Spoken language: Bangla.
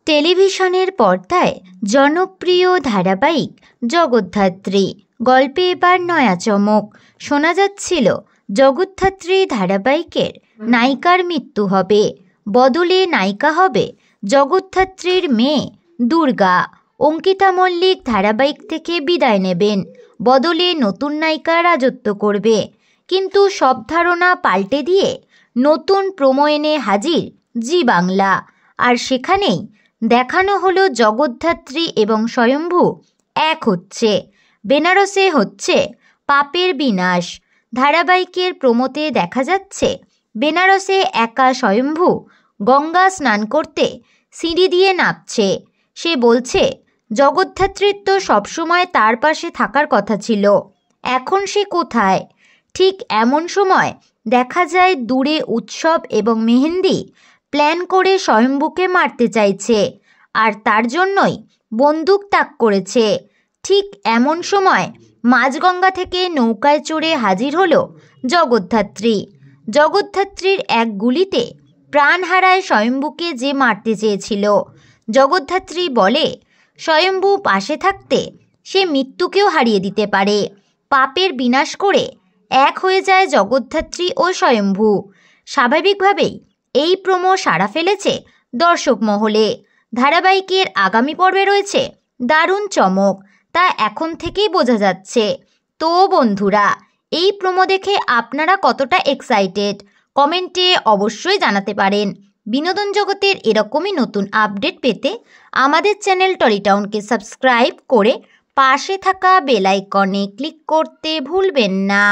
টেলিভিশনের পর্দায় জনপ্রিয় ধারাবাহিক জগদ্ধাত্রী গল্পে এবার নয়া চমক। শোনা যাচ্ছিল জগদ্ধাত্রী ধারাবাহিকের নায়িকার মৃত্যু হবে, বদলে নায়িকা হবে জগদ্ধাত্রীর মেয়ে দুর্গা। অঙ্কিতা মল্লিক ধারাবাহিক থেকে বিদায় নেবেন, বদলে নতুন নায়িকা রাজত্ব করবে। কিন্তু সব ধারণা পাল্টে দিয়ে নতুন প্রোমো এনে হাজির জি বাংলা। আর সেখানেই দেখানো হলো জগদ্ধাত্রী এবং স্বয়ম্ভু এক হচ্ছে, বেনারসে হচ্ছে পাপের বিনাশ। ধারাবাহিকের প্রোমোতে দেখা যাচ্ছে বেনারসে একা স্বয়ম্ভু গঙ্গা স্নান করতে সিঁড়ি দিয়ে নামছে। সে বলছে জগদ্ধাত্রীর তো সবসময় তার পাশে থাকার কথা ছিল, এখন সে কোথায়? ঠিক এমন সময় দেখা যায় দূরে উৎসব এবং মেহেন্দি প্ল্যান করে স্বয়ম্ভুকে মারতে চাইছে, আর তার জন্যই বন্দুক তাক করেছে। ঠিক এমন সময় মাঝগঙ্গা থেকে নৌকায় চড়ে হাজির হলো জগদ্ধাত্রী। জগদ্ধাত্রীর এক গুলিতে প্রাণ হারায় স্বয়ম্ভুকে যে মারতে চেয়েছিল। জগদ্ধাত্রী বলে স্বয়ম্ভু পাশে থাকতে সে মৃত্যুকেও হারিয়ে দিতে পারে। পাপের বিনাশ করে এক হয়ে যায় জগদ্ধাত্রী ও স্বয়ম্ভু। স্বাভাবিকভাবেই এই প্রোমো সাড়া ফেলেছে দর্শক মহলে। ধারাবাহিকের আগামী পর্বে রয়েছে দারুণ চমক, তা এখন থেকেই বোঝা যাচ্ছে। তো বন্ধুরা, এই প্রোমো দেখে আপনারা কতটা এক্সাইটেড কমেন্টে অবশ্যই জানাতে পারেন। বিনোদন জগতের এরকমই নতুন আপডেট পেতে আমাদের চ্যানেল টলিটাউনকে সাবস্ক্রাইব করে পাশে থাকা বেল আইকনে ক্লিক করতে ভুলবেন না।